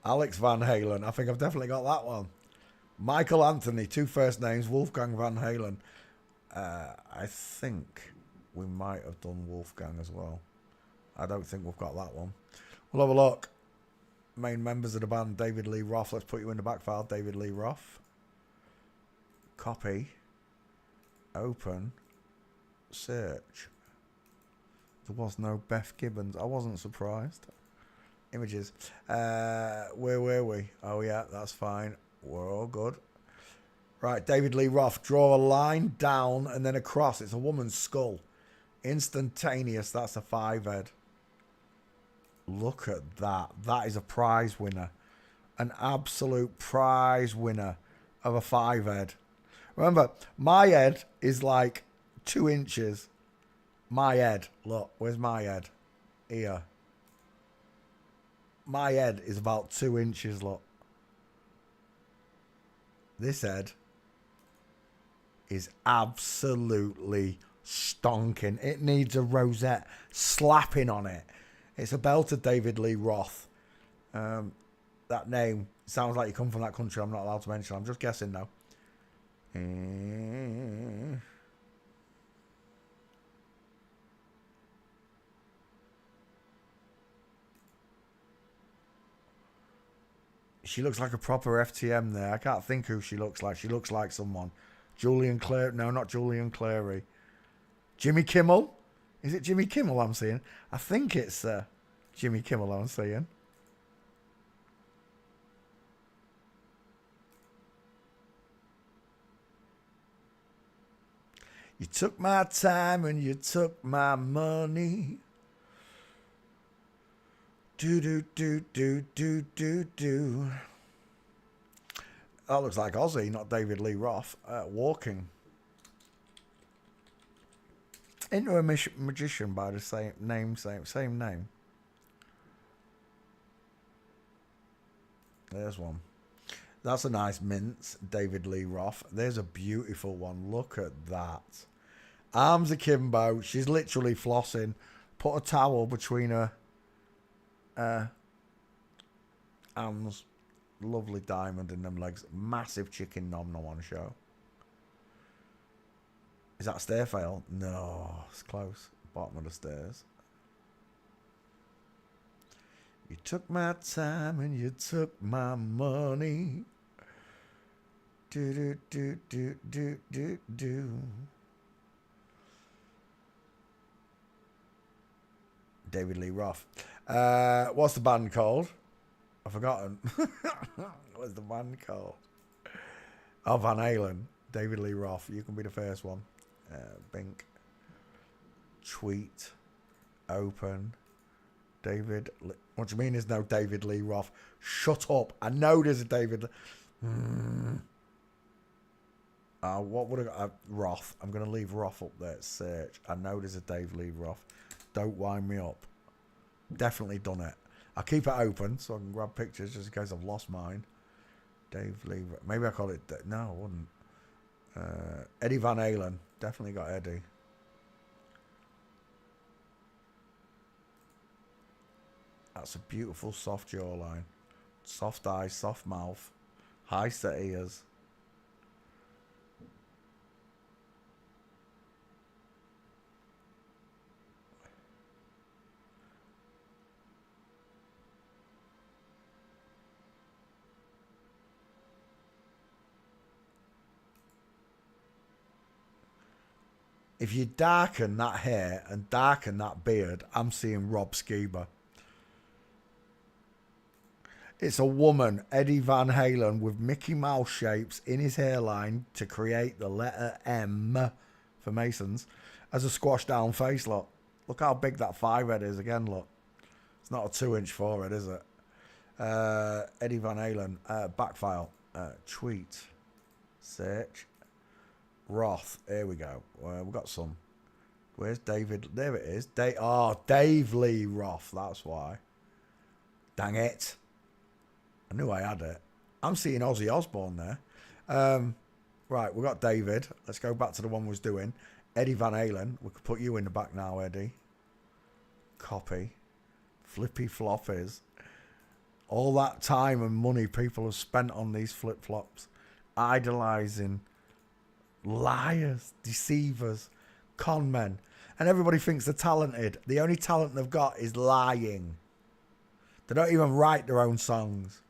Alex Van Halen. I think I've definitely got that one. Michael Anthony, two first names. Wolfgang Van Halen. I think we might have done Wolfgang as well. I don't think we've got that one. We'll have a look. Main members of the band, David Lee Roth. Let's put you in the back file, David Lee Roth. Copy. Open. Search. There was no Beth Gibbons. I wasn't surprised. Images. Where were we? Oh yeah, that's fine. We're all good. Right, David Lee Roth. Draw a line down and then across. It's a woman's skull. Instantaneous. That's a 5-head. Look at that. That is a prize winner. An absolute prize winner of a 5-head. Remember, my head is like 2 inches. My head. Look, where's my head? Here. My head is about 2 inches, look. This head is absolutely stonking. It needs a rosette slapping on it. It's a belter, David Lee Roth. That name sounds like you come from that country. I'm not allowed to mention. I'm just guessing now. She looks like a proper FTM there. I can't think who she looks like. She looks like someone. Julian Clary. No, not Julian Clary. Jimmy Kimmel? Is it Jimmy Kimmel I'm seeing? I think it's Jimmy Kimmel I'm seeing. You took my time and you took my money. Do do do do do do do. That looks like Ozzy, not David Lee Roth. Walking. Into a magician by the same name. There's one. That's a nice mince, David Lee Roth. There's a beautiful one. Look at that. Arms akimbo. She's literally flossing. Put a towel between her arms. Lovely diamond in them legs. Massive chicken nom nom on show. Is that a stair fail? No, it's close. Bottom of the stairs. You took my time and you took my money. Do do do do do do do. David Lee Roth. What's the band called? I've forgotten. What's the band called? Oh, Van Halen. David Lee Roth. You can be the first one. Bink. Tweet. Open. David. What do you mean there's no David Lee Roth? Shut up. I know there's a David. What would I... Roth. I'm going to leave Roth up there. Search. I know there's a Dave Lee Roth. Don't wind me up. Definitely done it. I'll keep it open so I can grab pictures just in case I've lost mine. Dave Lee... Maybe I call it... No, I wouldn't. Eddie Van Halen. Definitely got Eddie. That's a beautiful soft jawline. Soft eyes, soft mouth. High set ears. If you darken that hair and darken that beard, I'm seeing Rob Skiba. It's a woman, Eddie Van Halen, with Mickey Mouse shapes in his hairline to create the letter M for Masons as a squashed down face, look. Look how big that 5-head is again, look. It's not a 2-inch forehead, is it? Eddie Van Halen, back file, tweet, search. Roth, here we go. We've got some. Where's David? There it is. Dave Lee Roth. That's why. Dang it. I knew I had it. I'm seeing Ozzy Osbourne there. Right, we've got David. Let's go back to the one we was doing. Eddie Van Halen. We could put you in the back now, Eddie. Copy. Flippy floppies. All that time and money people have spent on these flip-flops, idolising liars, deceivers, con men. And everybody thinks they're talented. The only talent they've got is lying. They don't even write their own songs.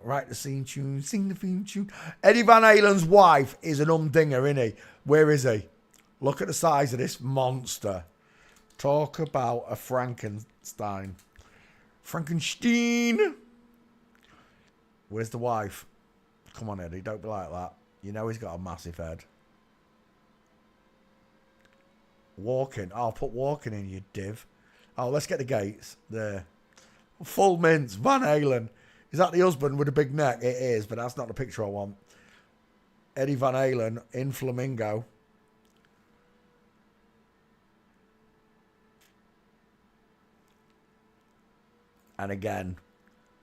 Write the scene tune, sing the theme tune. Eddie Van Halen's wife is an humdinger, isn't he? Where is he? Look at the size of this monster. Talk about a Frankenstein. Frankenstein. Where's the wife? Come on, Eddie, don't be like that. You know he's got a massive head. Walking. Oh, put walking in, you div. Oh, let's get the gates. There. Full mints. Van Halen. Is that the husband with a big neck? It is, but that's not the picture I want. Eddie Van Halen in Flamingo. And again,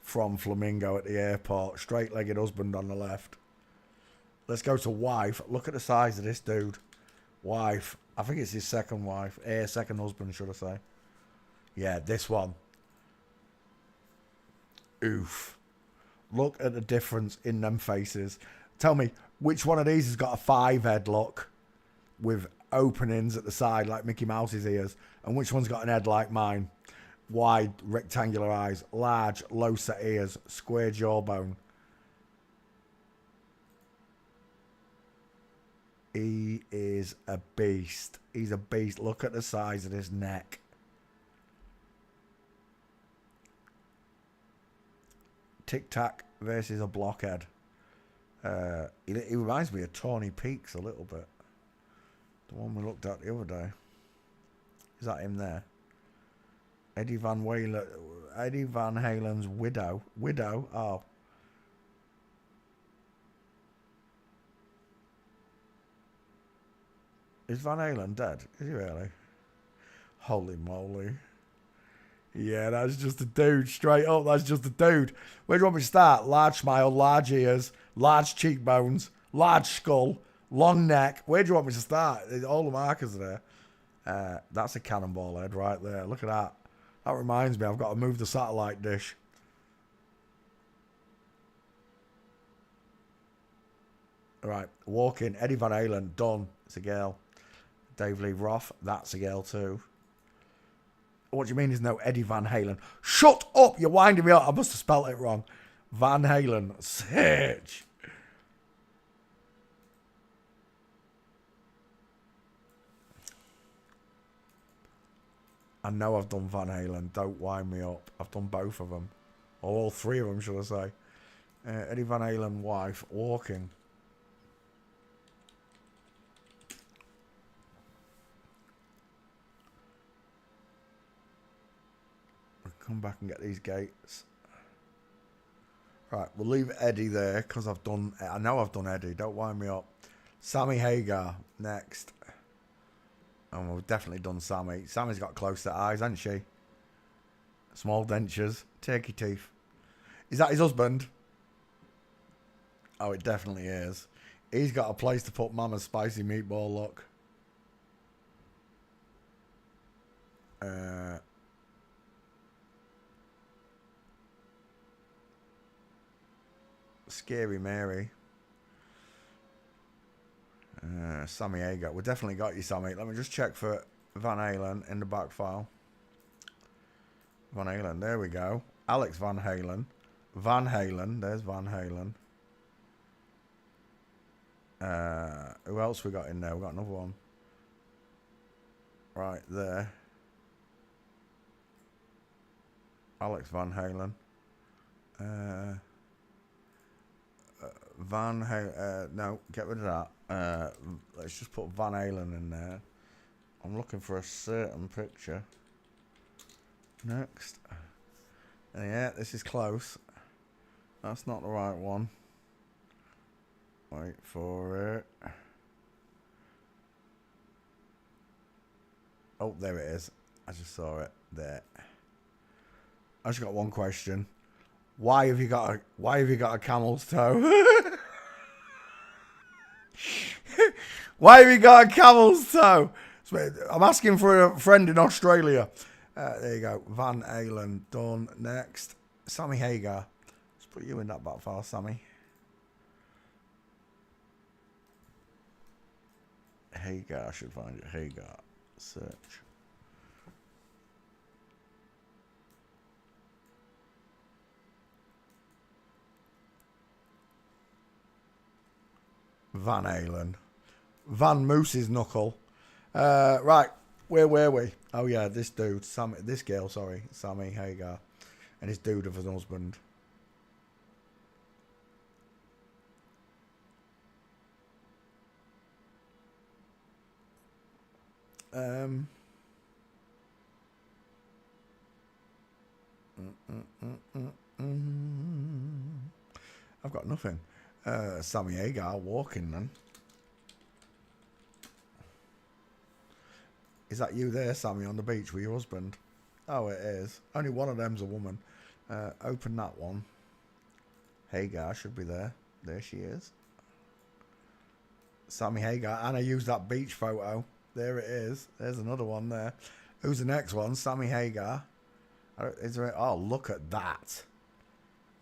from Flamingo at the airport. Straight-legged husband on the left. Let's go to wife. Look at the size of this dude. Wife. I think it's his second wife. Second husband, should I say. Yeah, this one. Oof. Look at the difference in them faces. Tell me, which one of these has got a 5-head look with openings at the side like Mickey Mouse's ears, and which one's got an head like mine? Wide, rectangular eyes, large, low-set ears, square jawbone. He is a beast. He's a beast. Look at the size of his neck. Tic Tac versus a blockhead. He reminds me of Tawny Peaks a little bit. The one we looked at the other day. Is that him there? Eddie Van Halen's widow. Widow? Oh. Is Van Halen dead? Is he really? Holy moly. Yeah, that's just a dude. Straight up, that's just a dude. Where do you want me to start? Large smile, large ears, large cheekbones, large skull, long neck. Where do you want me to start? All the markers are there. That's a cannonball head right there. Look at that. That reminds me, I've got to move the satellite dish. Right, walking. Eddie Van Halen, done. It's a girl. Dave Lee Roth, that's a girl too. What do you mean there's no Eddie Van Halen? Shut up! You're winding me up. I must have spelt it wrong. Van Halen. Search. I know I've done Van Halen. Don't wind me up. I've done both of them. Or all three of them, should I say. Eddie Van Halen wife. Walking. Come back and get these gates. Right, we'll leave Eddie there because I know I've done Eddie. Don't wind me up. Sammy Hagar next. And we've definitely done Sammy. Sammy's got close set eyes, hasn't she? Small dentures, turkey teeth. Is that his husband? Oh, it definitely is. He's got a place to put Mama's spicy meatball, look. Scary Mary. Sammy Hagar. We definitely got you, Sammy. Let me just check for Van Halen in the back file. Van Halen. There we go. Alex Van Halen. Van Halen. There's Van Halen. Who else we got in there? We got another one. Right there. Alex Van Halen. Van Halen. No, get rid of that. Let's just put Van Halen in there. I'm looking for a certain picture. Next. Yeah, this is close. That's not the right one. Wait for it. Oh, there it is. I just saw it there. I just got one question. Why have you got a camel's toe? Why have you got a camel's toe? I'm asking for a friend in Australia. There you go. Van Halen done. Next, Sammy Hagar. Let's put you in that back file, Sammy. Hagar, I should find it. Hagar. Search. Van Halen. Van Moose's knuckle. Right, where were we? Oh yeah, this dude, this girl, sorry, Sammy Hagar, and his dude of an husband. I've got nothing. Sammy Hagar walking then. Is that you there, Sammy, on the beach with your husband? Oh, it is. Only one of them's a woman. Open that one. Hagar should be there. There she is. Sammy Hagar. And I used that beach photo. There it is. There's another one there. Who's the next one? Sammy Hagar. Is there? Oh, look at that.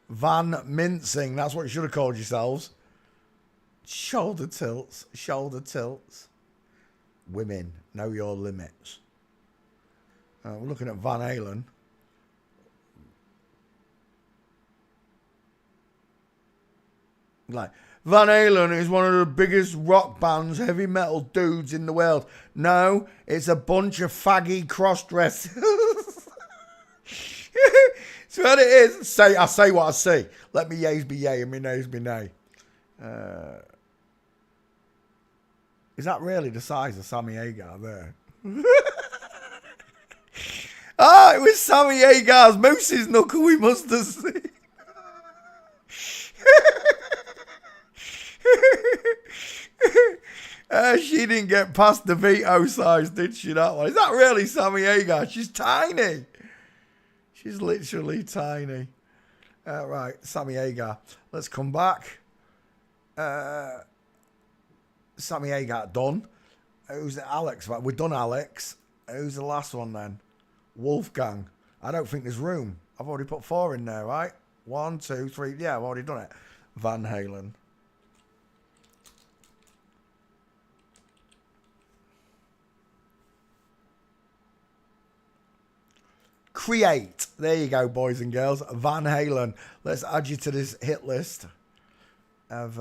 Van Mincing. That's what you should have called yourselves. Shoulder tilts. Shoulder tilts. Women, know your limits. We're looking at Van Halen. Like, Van Halen is one of the biggest rock bands, heavy metal dudes in the world. No, it's a bunch of faggy cross-dressers. That's what it is. I say what I say. Let me yeas be yay and me nays be nay. Is that really the size of Sammy Hagar there? It was Sammy Hagar's Moose's knuckle we must have seen. She didn't get past the veto size, did she, that one? Is that really Sammy Hagar? She's tiny. She's literally tiny. Right, Sammy Hagar. Let's come back. Sammy Hagar done. Who's Alex? We've done Alex. Who's the last one then? Wolfgang. I don't think there's room. I've already put 4 in there, right? 1, 2, 3. Yeah, I've already done it. Van Halen. Create. There you go, boys and girls. Van Halen. Let's add you to this hit list of